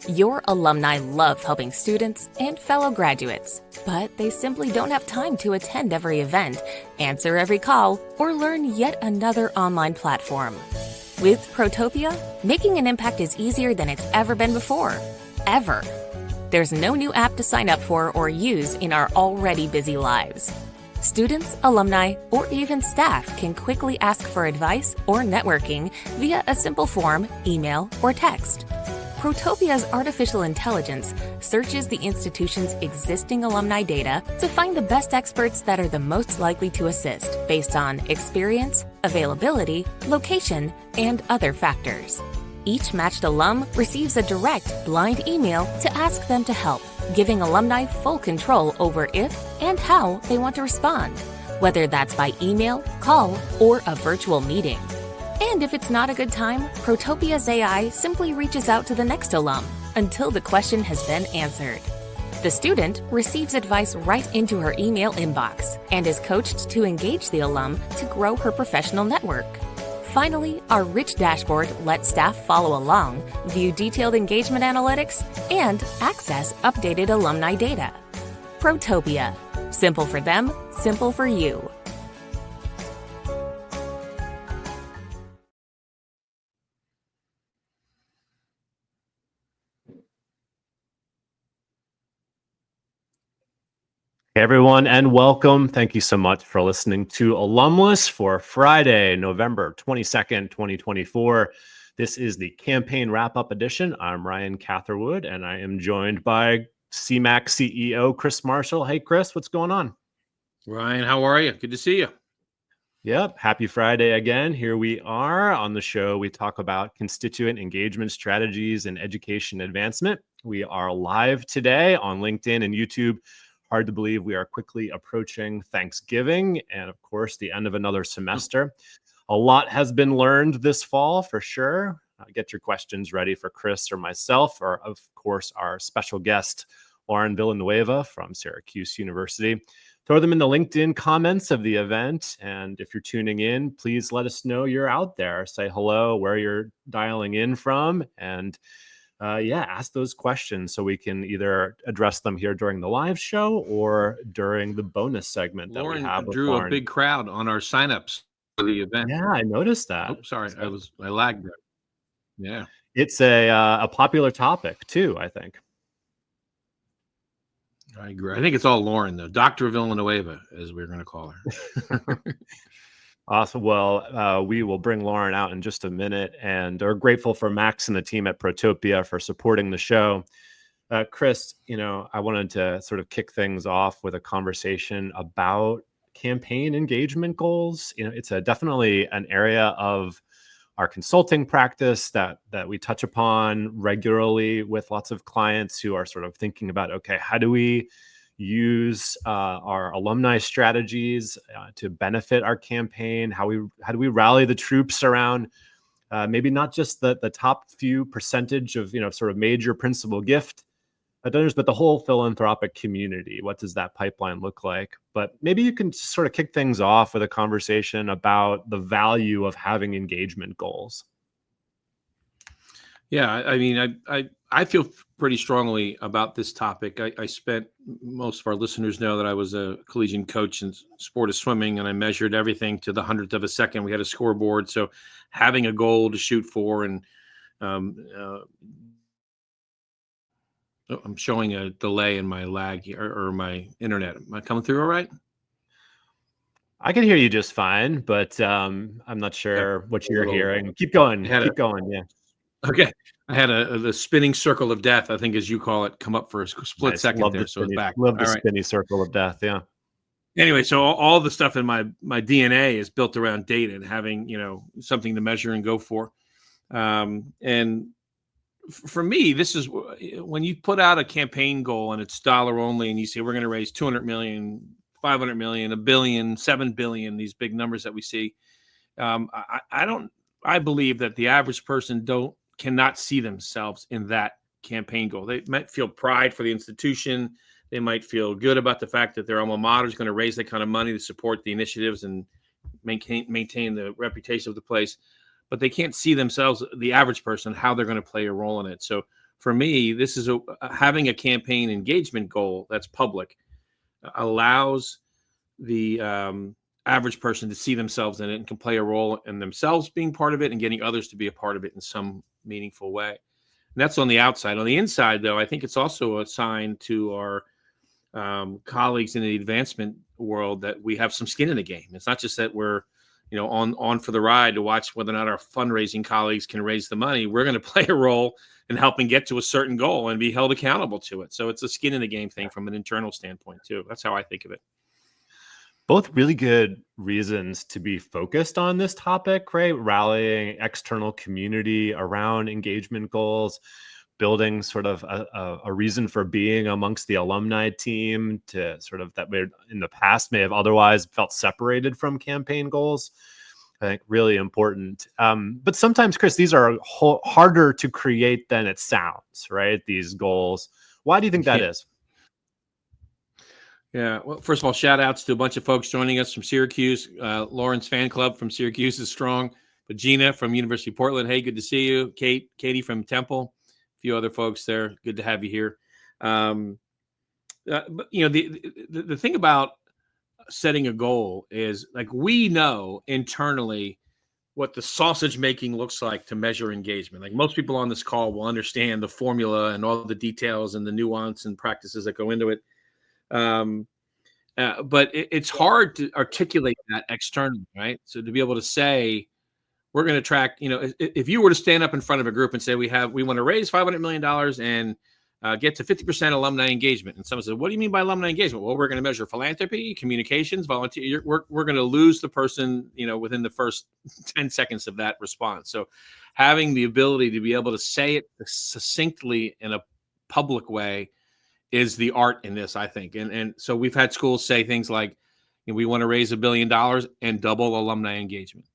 Your alumni love helping students and fellow graduates, but they simply don't have time to attend every event, answer every call, or learn yet another online platform. With Protopia, making an impact is easier than it's ever been before. Ever. There's no new app to sign up for or use in our already busy lives. Students, alumni, or even staff can quickly ask for advice or networking via a simple form, email, or text. Protopia's artificial intelligence searches the institution's existing alumni data to find the best experts that are the most likely to assist based on experience, availability, location, and other factors. Each matched alum receives a direct, blind email to ask them to help, giving alumni full control over if and how they want to respond, whether that's by email, call, or a virtual meeting. And if it's not a good time, Protopia's AI simply reaches out to the next alum until the question has been answered. The student receives advice right into her email inbox and is coached to engage the alum to grow her professional network. Finally, our rich dashboard lets staff follow along, view detailed engagement analytics, and access updated alumni data. Protopia. Simple for them, simple for you. Hey everyone, and welcome. Thank you so much for listening to Alumless for Friday, November 22nd, 2024. This is the campaign wrap-up edition. I'm Ryan Catherwood, and I am joined by CMAC CEO Chris Marshall. Hey Chris, what's going on? Ryan, how are you? Good to see you. Yep, happy Friday again. Here we are on the show. We talk about constituent engagement strategies and education advancement. We are live today on LinkedIn and YouTube. Hard to believe we are quickly approaching Thanksgiving and, of course, the end of another semester. A lot has been learned this fall, for sure. Get your questions ready for Chris or myself, or, of course, our special guest, Lauren Villanueva from Syracuse University. Throw them in the LinkedIn comments of the event. And if you're tuning in, please let us know you're out there. Say hello, where you're dialing in from, and ask those questions so we can either address them here during the live show or during the bonus segment that Lauren we have. drew a big crowd on our signups for the event. Yeah, I noticed that. Oh, sorry, I lagged there. Yeah, it's a popular topic too, I think. I agree. I think it's all Lauren though, Dr. Villanueva, as we're going to call her. Awesome. Well, we will bring Lauren out in just a minute, and are grateful for Max and the team at Protopia for supporting the show. Chris, I wanted to sort of kick things off with a conversation about campaign engagement goals. It's definitely an area of our consulting practice that we touch upon regularly with lots of clients who are sort of thinking about, okay, how do we use our alumni strategies to benefit our campaign? How do we rally the troops around maybe not just the top few percentage of sort of major principal gift donors, but the whole philanthropic community? What does that pipeline look like? But maybe you can sort of kick things off with a conversation about the value of having engagement goals. Yeah, I mean, I feel pretty strongly about this topic. I spent, most of our listeners know that I was a collegiate coach in sport of swimming, and I measured everything to the 100th of a second. We had a scoreboard, so having a goal to shoot for, and I'm showing a delay in my lag or my internet. Am I coming through all right? I can hear you just fine, but I'm not sure what you're hearing. Keep going. Keep going. Yeah. Okay. I had the spinning circle of death, I think, as you call it, come up for a split second. Love there. So it's back. Love the spinny circle of death. Yeah. Anyway, so all the stuff in my DNA is built around data and having, something to measure and go for. And for me, this is when you put out a campaign goal and it's dollar only, and you say, we're going to raise 200 million, 500 million, $1 billion, 7 billion, these big numbers that we see. I believe that the average person cannot see themselves in that campaign goal. They might feel pride for the institution. They might feel good about the fact that their alma mater is going to raise that kind of money to support the initiatives and maintain the reputation of the place. But they can't see themselves, the average person, how they're going to play a role in it. So for me, this is having a campaign engagement goal that's public allows the average person to see themselves in it and can play a role in themselves being part of it and getting others to be a part of it in some meaningful way. And that's on the outside. On the inside, though, I think it's also a sign to our colleagues in the advancement world that we have some skin in the game. It's not just that we're, on for the ride to watch whether or not our fundraising colleagues can raise the money. We're going to play a role in helping get to a certain goal and be held accountable to it. So it's a skin in the game thing from an internal standpoint too. That's how I think of it. Both really good reasons to be focused on this topic, right? Rallying external community around engagement goals, building sort of a reason for being amongst the alumni team to sort of that may in the past may have otherwise felt separated from campaign goals. I think really important. But sometimes, Chris, these are harder to create than it sounds, right? These goals. Why do you think that is? Yeah. Well, first of all, shout outs to a bunch of folks joining us from Syracuse. Lauren's fan club from Syracuse is strong. But Gina from University of Portland. Hey, good to see you. Katie from Temple. A few other folks there. Good to have you here. But the thing about setting a goal is like we know internally what the sausage making looks like to measure engagement. Like most people on this call will understand the formula and all the details and the nuance and practices that go into it. But it's hard to articulate that externally, right? So to be able to say, we're going to track, if you were to stand up in front of a group and say, we want to raise $500 million and get to 50% alumni engagement. And someone says, what do you mean by alumni engagement? Well, we're going to measure philanthropy, communications, volunteer. We're going to lose the person, within the first 10 seconds of that response. So having the ability to be able to say it succinctly in a public way is the art in this, I think. And so we've had schools say things like, we want to raise $1 billion and double alumni engagement.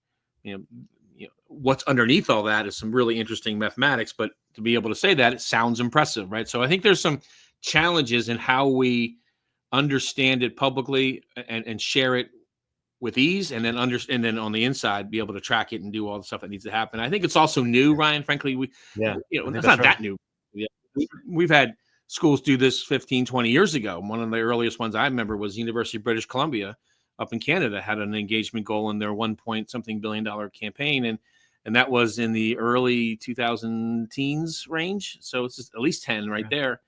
What's underneath all that is some really interesting mathematics, but to be able to say that, it sounds impressive, right? So I think there's some challenges in how we understand it publicly and share it with ease, and then on the inside be able to track it and do all the stuff that needs to happen. I think it's also new, Ryan. Frankly, it's not that new. We've had schools do this 15, 20 years ago. One of the earliest ones I remember was University of British Columbia up in Canada had an engagement goal in their $1 billion campaign. And that was in the early 2000 teens range. So it's just at least 10 right there.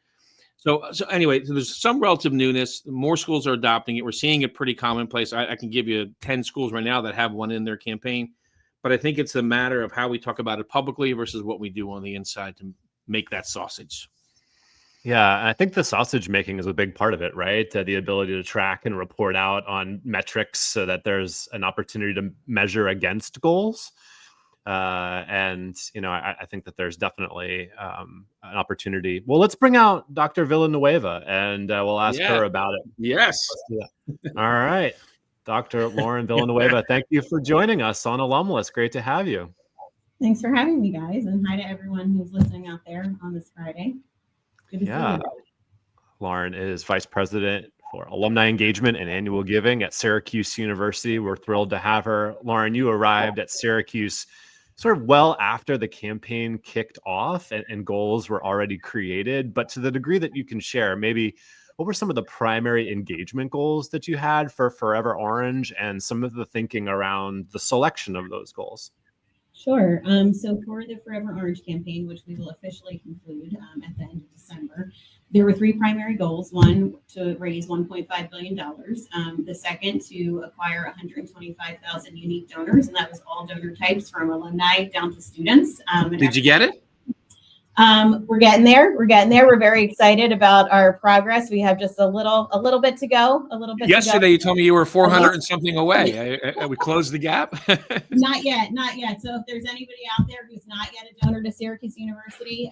So anyway, there's some relative newness. More schools are adopting it. We're seeing it pretty commonplace. I can give you 10 schools right now that have one in their campaign. But I think it's a matter of how we talk about it publicly versus what we do on the inside to make that sausage. Yeah, I think the sausage making is a big part of it, right? The ability to track and report out on metrics so that there's an opportunity to measure against goals. I think that there's definitely an opportunity. Well, let's bring out Dr. Villanueva and we'll ask her about it. Yes. All right. Dr. Lauren Villanueva, thank you for joining us on Alumless. Great to have you. Thanks for having me, guys. And hi to everyone who's listening out there on this Friday. Good to see you. Lauren is Vice President for Alumni Engagement and Annual Giving at Syracuse University. We're thrilled to have her. Lauren, you arrived at Syracuse sort of well after the campaign kicked off and goals were already created. But to the degree that you can share, maybe what were some of the primary engagement goals that you had for Forever Orange and some of the thinking around the selection of those goals? Sure. So for the Forever Orange campaign, which we will officially conclude at the end of December, there were three primary goals. One, to raise $1.5 billion. The second, to acquire 125,000 unique donors. And that was all donor types from alumni down to students. Did you get it? We're getting there. We're very excited about our progress. We have just a little bit to go. Yesterday, you told me you were 400 and something away. We closed the gap. Not yet. So if there's anybody out there who's not yet a donor to Syracuse University,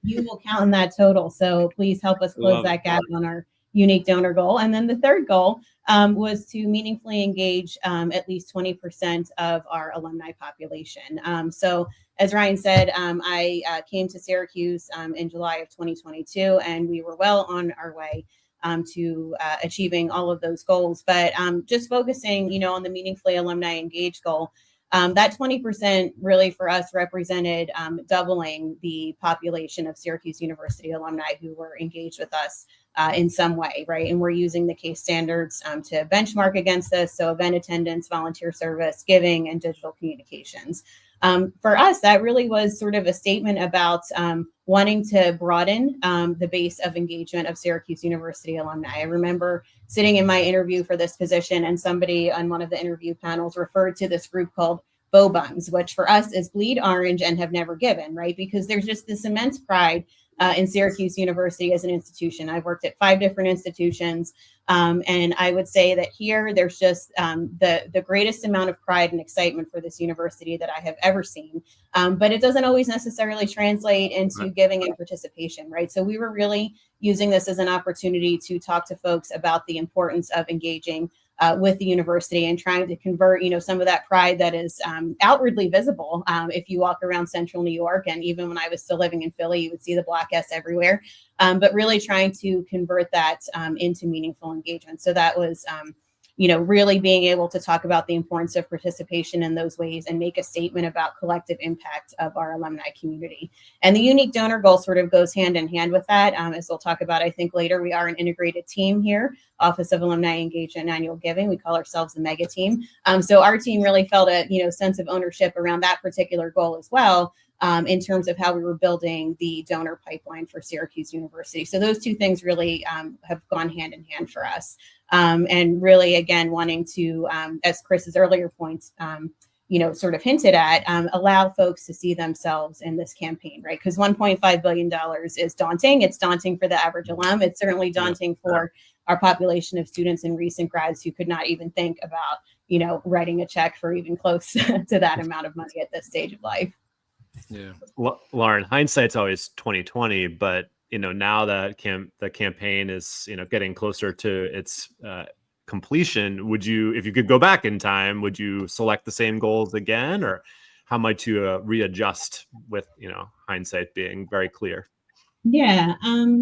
you will count in that total. So please help us close that gap on our unique donor goal. And then the third goal was to meaningfully engage at least 20% of our alumni population. So as Ryan said, I came to Syracuse in July of 2022, and we were well on our way to achieving all of those goals. But just focusing, on the meaningfully alumni engaged goal, That 20% really for us represented doubling the population of Syracuse University alumni who were engaged with us in some way, right? And we're using the case standards to benchmark against this. So event attendance, volunteer service, giving, and digital communications. For us, that really was sort of a statement about wanting to broaden the base of engagement of Syracuse University alumni. I remember sitting in my interview for this position, and somebody on one of the interview panels referred to this group called Bow Buns, which for us is bleed orange and have never given, right? Because there's just this immense pride in Syracuse University as an institution. I've worked at 5 different institutions, and I would say that here there's just the greatest amount of pride and excitement for this university that I have ever seen. But it doesn't always necessarily translate into giving and participation, right? So we were really using this as an opportunity to talk to folks about the importance of engaging with the university and trying to convert, some of that pride that is outwardly visible. If you walk around central New York, and even when I was still living in Philly, you would see the Black S everywhere, but really trying to convert that into meaningful engagement. So that was, really being able to talk about the importance of participation in those ways and make a statement about collective impact of our alumni community. And the unique donor goal sort of goes hand in hand with that. As we'll talk about, I think later, we are an integrated team here, Office of Alumni Engagement Annual Giving. We call ourselves the mega team. So our team really felt a sense of ownership around that particular goal as well, in terms of how we were building the donor pipeline for Syracuse University. So those two things really have gone hand in hand for us. And really, again, wanting to, as Chris's earlier points, sort of hinted at, allow folks to see themselves in this campaign, right? Because $1.5 billion is daunting. It's daunting for the average alum. It's certainly daunting for our population of students and recent grads who could not even think about, writing a check for even close to that amount of money at this stage of life. Yeah. Lauren, hindsight's always 2020, but now that the campaign is getting closer to its completion, would you, if you could go back in time, would you select the same goals again, or how might you readjust with hindsight being very clear? Yeah.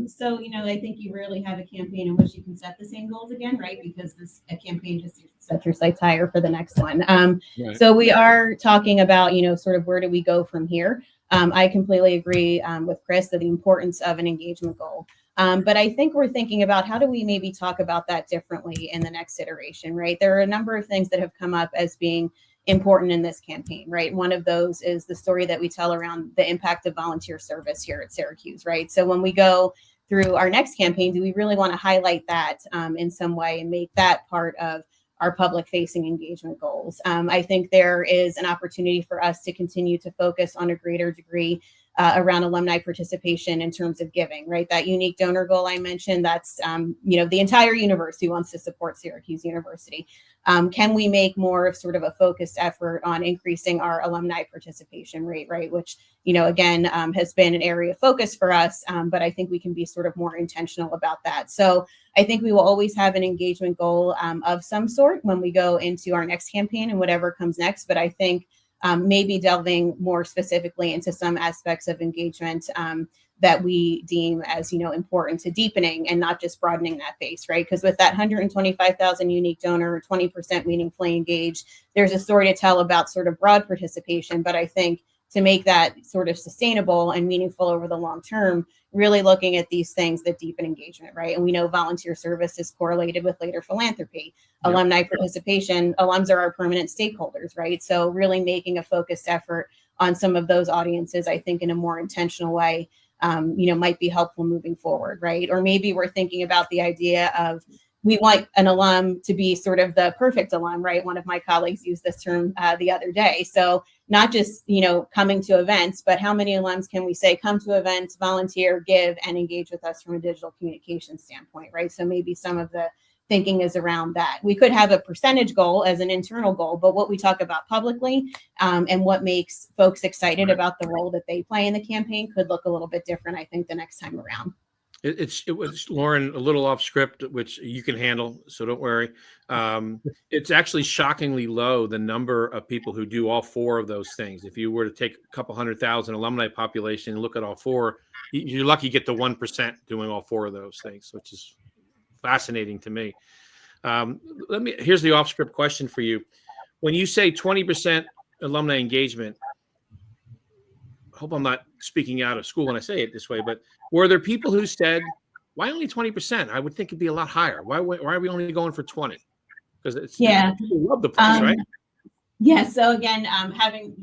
So, I think you rarely have a campaign in which you can set the same goals again, right? Because a campaign just sets your sights higher for the next one. Right. So we are talking about, sort of where do we go from here? I completely agree with Chris that the importance of an engagement goal. But I think we're thinking about how do we maybe talk about that differently in the next iteration, right? There are a number of things that have come up as being important in this campaign, right? One of those is the story that we tell around the impact of volunteer service here at Syracuse, right? So when we go through our next campaign, do we really want to highlight that in some way and make that part of our public facing engagement goals? I think there is an opportunity for us to continue to focus on a greater degree around alumni participation in terms of giving, right? That unique donor goal I mentioned, that's, the entire universe who wants to support Syracuse University. Can we make more of sort of a focused effort on increasing our alumni participation rate, right? Which, again, has been an area of focus for us, but I think we can be sort of more intentional about that. So I think we will always have an engagement goal of some sort when we go into our next campaign and whatever comes next. But I think maybe delving more specifically into some aspects of engagement that we deem as, important to deepening and not just broadening that base, right? Because with that 125,000 unique donor, 20% meaningfully engaged, there's a story to tell about sort of broad participation. But I think to make that sort of sustainable and meaningful over the long term, really looking at these things that deepen engagement, right? And we know volunteer service is correlated with later philanthropy. Yep. Alumni participation, alums are our permanent stakeholders, right? So really making a focused effort on some of those audiences, I think in a more intentional way, might be helpful moving forward, right? Or maybe we're thinking about the idea of we want an alum to be sort of the perfect alum, right? One of my colleagues used this term the other day. So not just, coming to events, but how many alums can we say come to events, volunteer, give, and engage with us from a digital communication standpoint, right? So maybe some of the thinking is around that. We could have a percentage goal as an internal goal, but what we talk about publicly and what makes folks excited about the role that they play in the campaign could look a little bit different, I think, the next time around. It was, Lauren, a little off script, which you can handle, so don't worry. It's actually shockingly low, the number of people who do all 4 of those things. If you were to take a couple 100,000 alumni population and look at all 4, you're lucky to get to 1% doing all 4 of those things, which is fascinating to me. Here's the off script question for you. When you say 20% alumni engagement, I hope I'm not speaking out of school when I say it this way, but were there people who said, why only 20%? I would think it'd be a lot higher. Why are we only going for 20? Because it's, people love the price, right? Yeah. So again, having,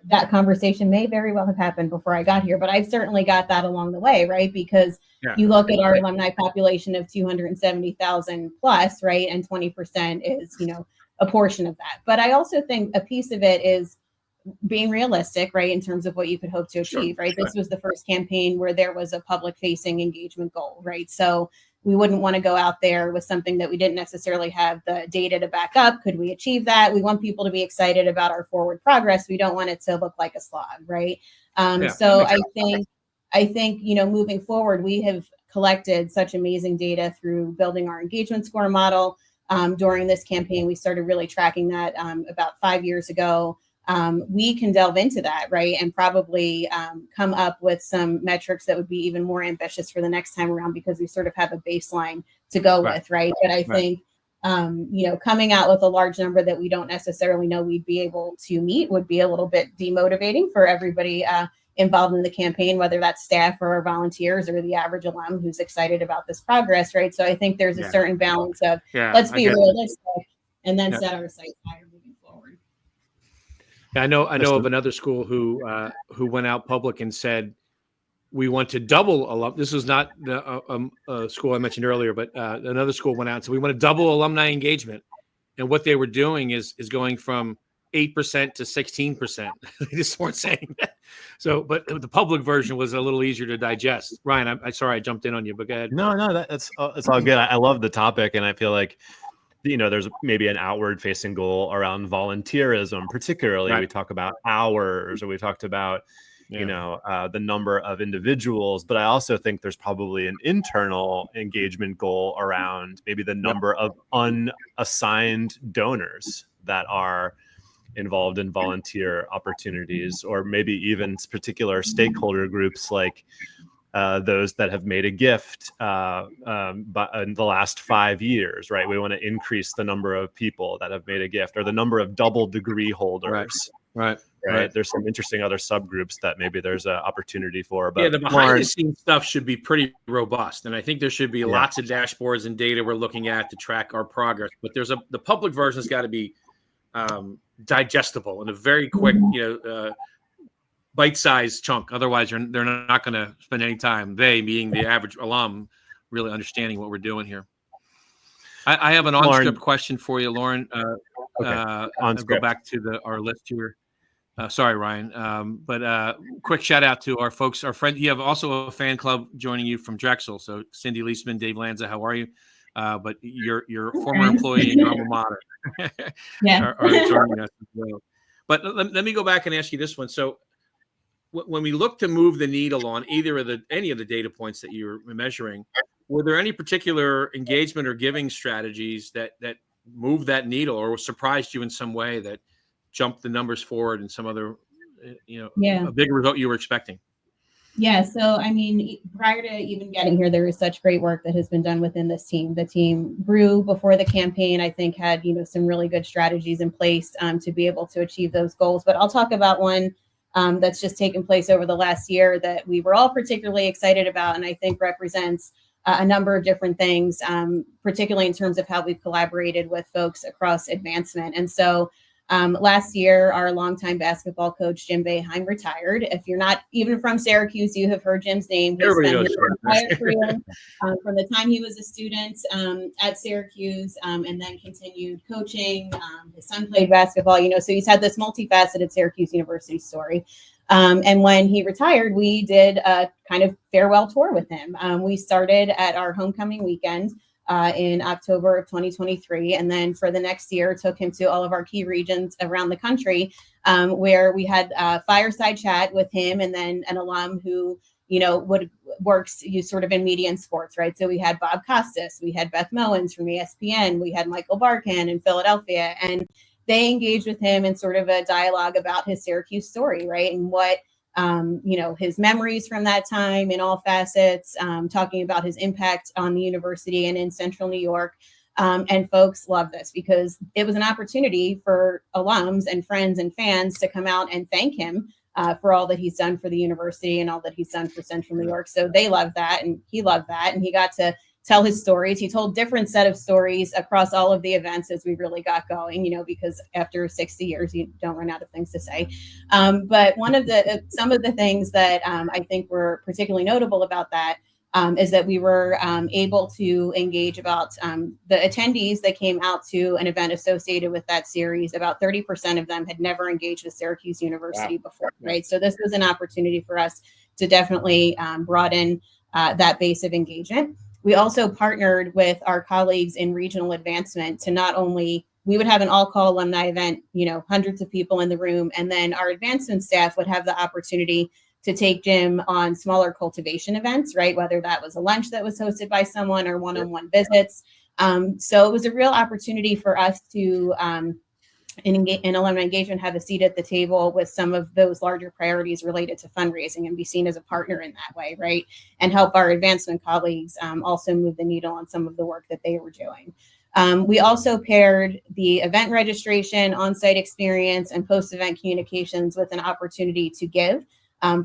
that conversation may very well have happened before I got here, but I've certainly got that along the way, right? Because you look at our alumni population of 270,000 plus, right? And 20% is, a portion of that. But I also think a piece of it is being realistic, right? In terms of what you could hope to achieve, right? This was the first campaign where there was a public facing engagement goal, right? So we wouldn't want to go out there with something that we didn't necessarily have the data to back up. Could we achieve that? We want people to be excited about our forward progress. We don't want it to look like a slog, right? So I think, moving forward, we have collected such amazing data through building our engagement score model. During this campaign, we started really tracking that about 5 years ago. We can delve into that, right? And probably come up with some metrics that would be even more ambitious for the next time around, because we sort of have a baseline to go with, right? But I think, coming out with a large number that we don't necessarily know we'd be able to meet would be a little bit demotivating for everybody involved in the campaign, whether that's staff or our volunteers or the average alum who's excited about this progress, right? So I think there's a certain balance of let's be realistic and then set our sights higher moving forward. I know of another school who went out public and said, we want to double alum. This was not the school I mentioned earlier, but another school went out and said, we want to double alumni engagement. And what they were doing is going from 8% to 16%. They just weren't saying that. So, but the public version was a little easier to digest. Ryan, I'm sorry I jumped in on you, but go ahead. No, it's all good. I love the topic, and I feel like, there's maybe an outward facing goal around volunteerism, particularly. We talk about hours, or we talked about, the number of individuals, but I also think there's probably an internal engagement goal around maybe the number of unassigned donors that are involved in volunteer opportunities, or maybe even particular stakeholder groups like those that have made a gift but in the last 5 years, right? We want to increase the number of people that have made a gift, or the number of double degree holders. Right. There's some interesting other subgroups that maybe there's an opportunity for. But the behind the scenes stuff should be pretty robust, and I think there should be lots of dashboards and data we're looking at to track our progress. But the public version's got to be digestible in a very quick, bite-sized chunk. Otherwise, they're not going to spend any time, they being the average alum, really understanding what we're doing here. I have an on-script question for you, Lauren. I'll go back to our list here. Sorry, Ryan. But quick shout out to our folks, our friend. You have also a fan club joining you from Drexel. So Cindy Leisman, Dave Lanza, how are you? But your former employee and your alma mater are joining us as well. But let me go back and ask you this one. So when we look to move the needle on any of the data points that you're measuring, were there any particular engagement or giving strategies that moved that needle, or surprised you in some way that jumped the numbers forward in some other, a bigger result you were expecting? Yeah. So, I mean, prior to even getting here, there is such great work that has been done within this team. The team grew before the campaign, I think had, some really good strategies in place to be able to achieve those goals. But I'll talk about one that's just taken place over the last year that we were all particularly excited about, and I think represents a number of different things, particularly in terms of how we've collaborated with folks across advancement. And so last year, our longtime basketball coach, Jim Boeheim, retired. If you're not even from Syracuse, you have heard Jim's name. He's been here entire career, from the time he was a student at Syracuse, and then continued coaching. His son played basketball, so he's had this multifaceted Syracuse University story. And when he retired, we did a kind of farewell tour with him. We started at our homecoming weekend in October of 2023. And then for the next year, took him to all of our key regions around the country, where we had a fireside chat with him, and then an alum who, works sort of in media and sports, right? So we had Bob Costas, we had Beth Mowens from ESPN, we had Michael Barkan in Philadelphia, and they engaged with him in sort of a dialogue about his Syracuse story, right? And what, his memories from that time in all facets, talking about his impact on the university and in central New York. And folks love this because it was an opportunity for alums and friends and fans to come out and thank him for all that he's done for the university and all that he's done for Central New York. So they love that, and he loved that, and he got to tell his stories. He told different set of stories across all of the events as we really got going, because after 60 years, you don't run out of things to say. But some of the things that I think were particularly notable about that is that we were able to engage about the attendees that came out to an event associated with that series. About 30% of them had never engaged with Syracuse University before, right? So this was an opportunity for us to definitely broaden that base of engagement. We also partnered with our colleagues in regional advancement to not only, we would have an all-call alumni event, hundreds of people in the room, and then our advancement staff would have the opportunity to take Jim on smaller cultivation events, right? Whether that was a lunch that was hosted by someone or one-on-one visits. So it was a real opportunity for us to, in alumni engagement, have a seat at the table with some of those larger priorities related to fundraising and be seen as a partner in that way, right? And help our advancement colleagues also move the needle on some of the work that they were doing. We also paired the event registration, on-site experience, and post-event communications with an opportunity to give.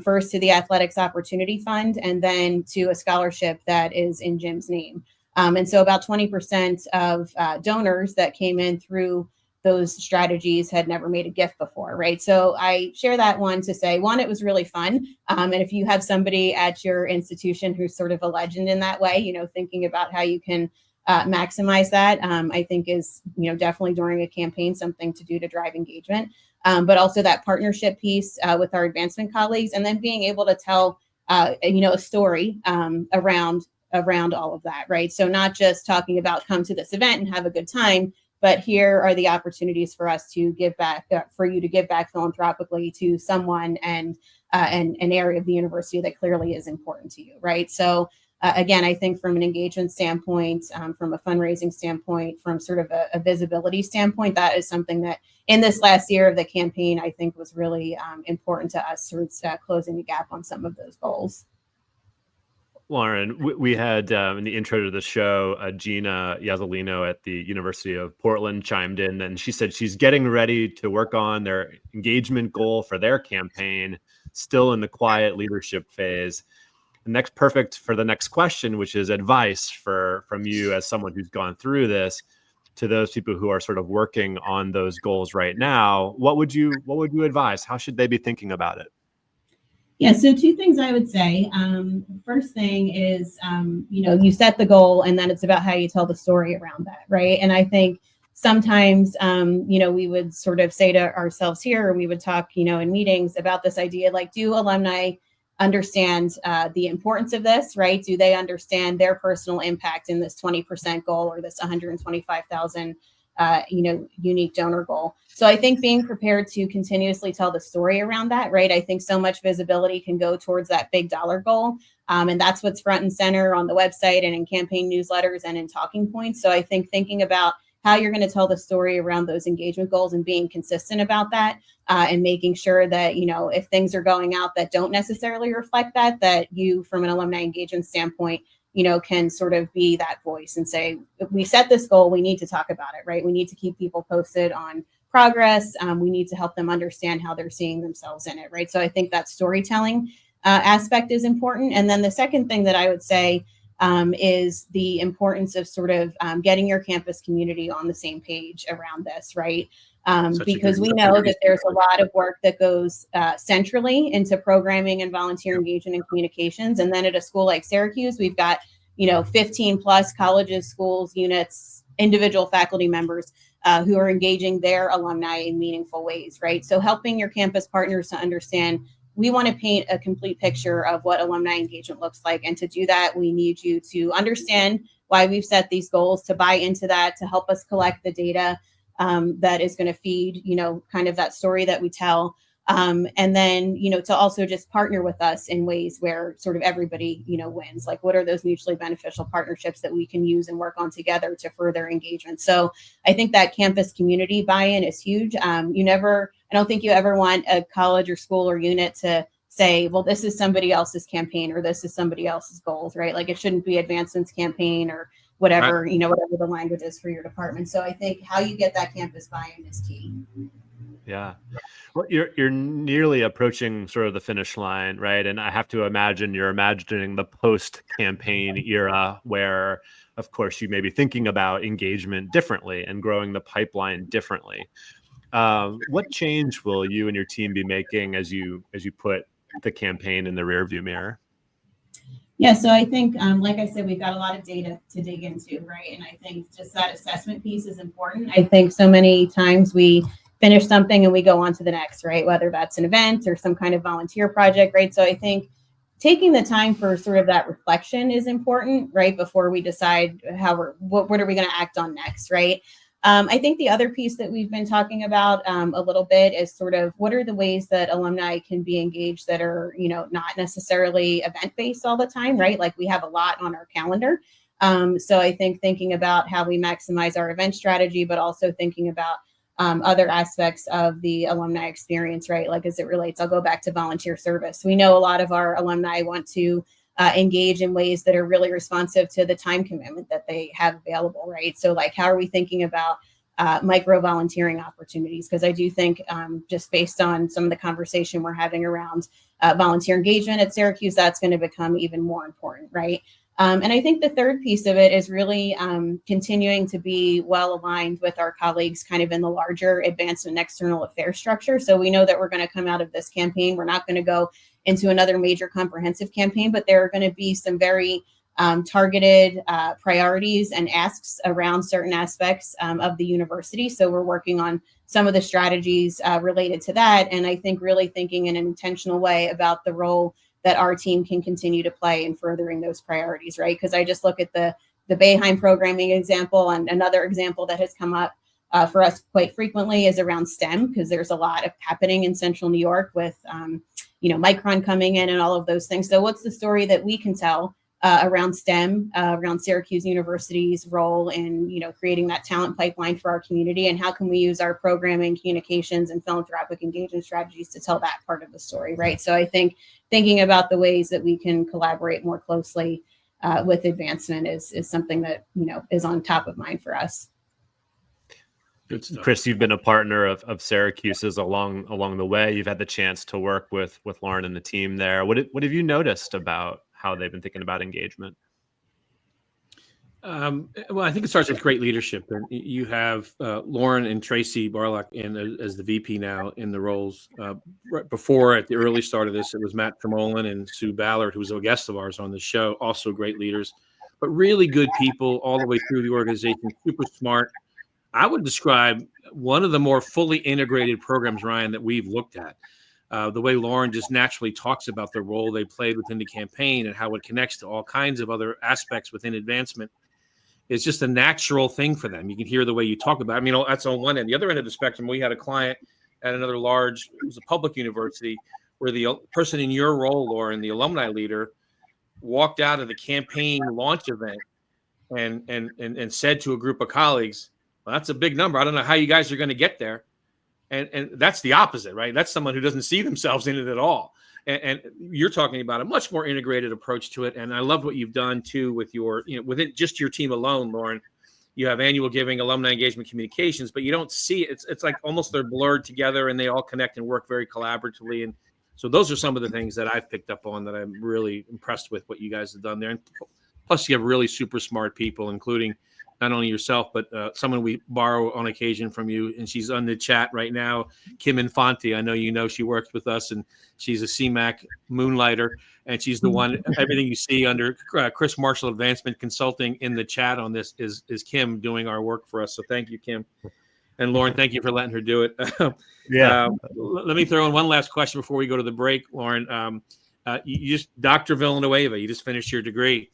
First to the Athletics Opportunity Fund, and then to a scholarship that is in Jim's name. And so about 20% of donors that came in through those strategies had never made a gift before, right? So I share that one to say, one, it was really fun. And if you have somebody at your institution who's sort of a legend in that way, thinking about how you can maximize that, I think is, definitely during a campaign, something to do to drive engagement. But also that partnership piece with our advancement colleagues, and then being able to tell, a story around all of that, right? So not just talking about come to this event and have a good time, but here are the opportunities for us to give back, for you to give back philanthropically to someone and an area of the university that clearly is important to you, right? So again, I think from an engagement standpoint, from a fundraising standpoint, from sort of a visibility standpoint, that is something that in this last year of the campaign, I think was really important to us, sort of closing the gap on some of those goals. Lauren, we had in the intro to the show, Gina Yazzolino at the University of Portland chimed in, and she said she's getting ready to work on their engagement goal for their campaign, still in the quiet leadership phase. And that's perfect for the next question, which is advice from you as someone who's gone through this to those people who are sort of working on those goals right now. What would you advise? How should they be thinking about it? Yeah, so two things I would say. First thing is, you set the goal, and then it's about how you tell the story around that, right? And I think sometimes, we would sort of say to ourselves here, or we would talk, in meetings about this idea, like, do alumni understand the importance of this, right? Do they understand their personal impact in this 20% goal or this 125,000 unique donor goal? So I think being prepared to continuously tell the story around that, right? I think so much visibility can go towards that big dollar goal. And that's what's front and center on the website and in campaign newsletters and in talking points. So I think thinking about how you're going to tell the story around those engagement goals and being consistent about that, and making sure that, if things are going out that don't necessarily reflect that you, from an alumni engagement standpoint, can sort of be that voice and say, if we set this goal, we need to talk about it, right? We need to keep people posted on progress. We need to help them understand how they're seeing themselves in it, right? So I think that storytelling aspect is important. And then the second thing that I would say is the importance of sort of getting your campus community on the same page around this, right? Because we know that there's a lot of work that goes centrally into programming and volunteer engagement and communications. And then at a school like Syracuse, we've got, 15 plus colleges, schools, units, individual faculty members who are engaging their alumni in meaningful ways, right? So helping your campus partners to understand, we want to paint a complete picture of what alumni engagement looks like. And to do that, we need you to understand why we've set these goals, to buy into that, to help us collect the data that is going to feed, kind of that story that we tell. And then, to also just partner with us in ways where sort of everybody, wins. Like, what are those mutually beneficial partnerships that we can use and work on together to further engagement? So I think that campus community buy-in is huge. I don't think you ever want a college or school or unit to say, well, this is somebody else's campaign or this is somebody else's goals, right? Like, it shouldn't be Advancement's campaign or whatever, whatever the language is for your department. So I think how you get that campus buy-in is key. Yeah. Well, you're nearly approaching sort of the finish line, right? And I have to imagine you're imagining the post-campaign era where, of course, you may be thinking about engagement differently and growing the pipeline differently. What change will you and your team be making as you put the campaign in the rearview mirror? Yeah, so I think, like I said, we've got a lot of data to dig into, right? And I think just that assessment piece is important. I think so many times we finish something and we go on to the next, right? Whether that's an event or some kind of volunteer project, right? So I think taking the time for sort of that reflection is important, right? Before we decide what are we going to act on next, right? I think the other piece that we've been talking about a little bit is sort of what are the ways that alumni can be engaged that are, not necessarily event-based all the time, right? Like we have a lot on our calendar. So I think thinking about how we maximize our event strategy, but also thinking about other aspects of the alumni experience, right? Like as it relates, I'll go back to volunteer service. We know a lot of our alumni want to engage in ways that are really responsive to the time commitment that they have available, right? So like, how are we thinking about micro volunteering opportunities? Because I do think just based on some of the conversation we're having around volunteer engagement at Syracuse, that's going to become even more important, right? And I think the third piece of it is really continuing to be well aligned with our colleagues kind of in the larger advanced and external affairs structure. So we know that we're going to come out of this campaign. We're not going to go into another major comprehensive campaign, but there are going to be some very targeted priorities and asks around certain aspects of the university. So we're working on some of the strategies related to that. And I think really thinking in an intentional way about the role that our team can continue to play in furthering those priorities, right? Because I just look at the Boeheim programming example, and another example that has come up for us quite frequently is around STEM, because there's a lot of happening in Central New York with, Micron coming in and all of those things. So what's the story that we can tell around STEM, around Syracuse University's role in, creating that talent pipeline for our community, and how can we use our programming, communications, and philanthropic engagement strategies to tell that part of the story, right? So I think thinking about the ways that we can collaborate more closely with advancement is something that, is on top of mind for us. Chris, you've been a partner of Syracuse's along the way. You've had the chance to work with Lauren and the team there. What have you noticed about how they've been thinking about engagement? Well, I think it starts with great leadership. And you have Lauren and Tracy Barlock as the VP now in the roles. Right before, at the early start of this, it was Matt Tremolin and Sue Ballard, who was a guest of ours on the show, also great leaders, but really good people all the way through the organization, super smart. I would describe one of the more fully integrated programs, Ryan, that we've looked at. The way Lauren just naturally talks about the role they played within the campaign and how it connects to all kinds of other aspects within advancement is just a natural thing for them. You can hear the way you talk about it. I mean, that's on one end. The other end of the spectrum, we had a client at another large, it was a public university, where the person in your role, Lauren, the alumni leader, walked out of the campaign launch event and said to a group of colleagues, well, that's a big number. I don't know how you guys are going to get there. And that's the opposite, right? That's someone who doesn't see themselves in it at all. And you're talking about a much more integrated approach to it. And I love what you've done too with your, within just your team alone, Lauren. You have annual giving, alumni engagement communications, but you don't see it. It's like almost they're blurred together and they all connect and work very collaboratively. And so those are some of the things that I've picked up on that I'm really impressed with what you guys have done there. And plus you have really super smart people, including not only yourself, but someone we borrow on occasion from you, and she's on the chat right now, Kim Infante. I know she works with us, and she's a CMAC moonlighter, and she's the one, everything you see under Chris Marshall Advancement Consulting in the chat on this is Kim doing our work for us. So thank you, Kim. And Lauren, thank you for letting her do it. Yeah. Let me throw in one last question before we go to the break, Lauren. You just, Dr. Villanueva, you just finished your degree.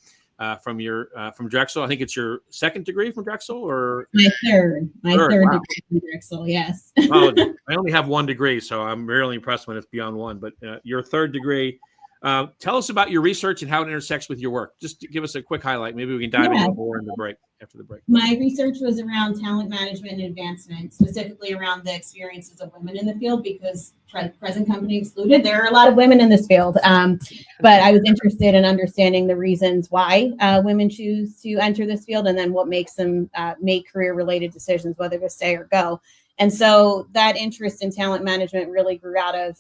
From Drexel. I think it's your second degree from Drexel, or my third wow. degree from Drexel. Yes. Oh, I only have one degree, so I'm really impressed when it's beyond one. But your third degree, Tell us about your research and how it intersects with your work. Just to give us a quick highlight. Maybe we can dive into it more in the break, after the break. My research was around talent management and advancement, specifically around the experiences of women in the field, because present company excluded, there are a lot of women in this field. But I was interested in understanding the reasons why women choose to enter this field, and then what makes them make career-related decisions, whether to stay or go. And so that interest in talent management really grew out of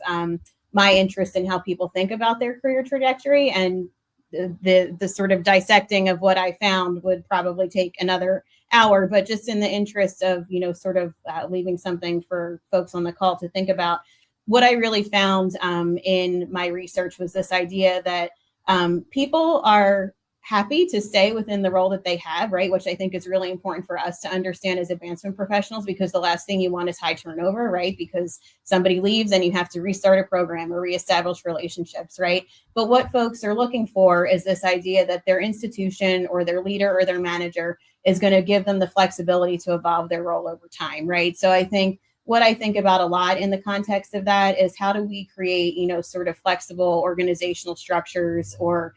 my interest in how people think about their career trajectory, and the sort of dissecting of what I found would probably take another hour, but just in the interest of, sort of leaving something for folks on the call to think about, what I really found in my research was this idea that people are happy to stay within the role that they have, right? Which I think is really important for us to understand as advancement professionals, because the last thing you want is high turnover, right? Because somebody leaves and you have to restart a program or reestablish relationships, right? But what folks are looking for is this idea that their institution or their leader or their manager is going to give them the flexibility to evolve their role over time, right? So I think what I think about a lot in the context of that is, how do we create, sort of flexible organizational structures, or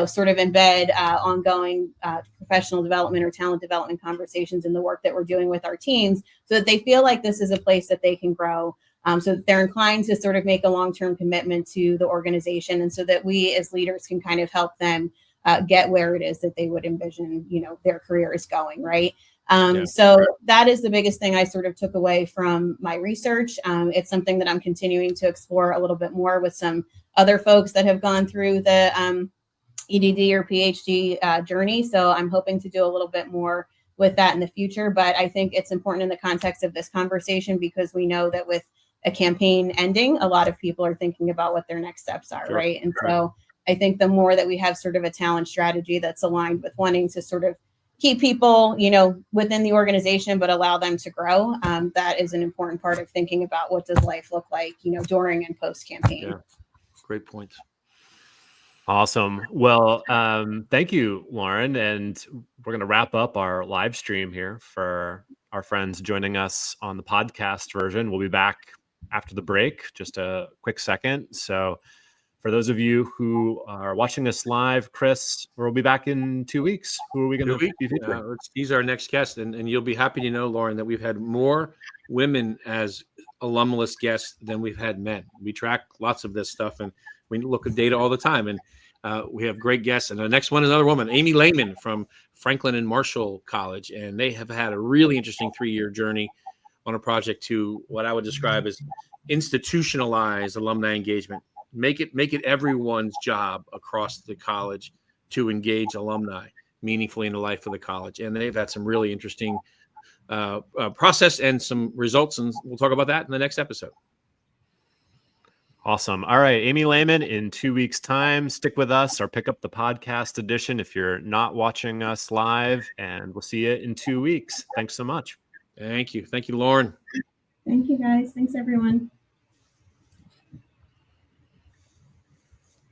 sort of embed ongoing professional development or talent development conversations in the work that we're doing with our teams, so that they feel like this is a place that they can grow, so that they're inclined to sort of make a long-term commitment to the organization, and so that we as leaders can kind of help them get where it is that they would envision, their career is going, right? So that is the biggest thing I sort of took away from my research. It's something that I'm continuing to explore a little bit more with some other folks that have gone through the EDD or PhD journey. So I'm hoping to do a little bit more with that in the future. But I think it's important in the context of this conversation, because we know that with a campaign ending, a lot of people are thinking about what their next steps are, Sure. right? And so I think the more that we have sort of a talent strategy that's aligned with wanting to sort of keep people, within the organization, but allow them to grow, that is an important part of thinking about what does life look like, during and post campaign. Yeah, great points. Awesome. Well, thank you, Lauren. And we're going to wrap up our live stream here for our friends joining us on the podcast version. We'll be back after the break, just a quick second. So for those of you who are watching us live, Chris, we'll be back in 2 weeks. Who are we going to be featuring? He's our next guest. And you'll be happy to know, Lauren, that we've had more women as Alumless guests than we've had men. We track lots of this stuff, and we look at data all the time. And we have great guests. And the next one is another woman, Amy Lehman from Franklin and Marshall College. And they have had a really interesting 3-year journey on a project to what I would describe as institutionalize alumni engagement. Make it everyone's job across the college to engage alumni meaningfully in the life of the college. And they've had some really interesting process and some results. And we'll talk about that in the next episode. Awesome. All right, Amy Lehman, in 2 weeks' time, stick with us or pick up the podcast edition if you're not watching us live, and we'll see you in 2 weeks. Thanks so much. Thank you. Thank you, Lauren. Thank you, guys. Thanks, everyone.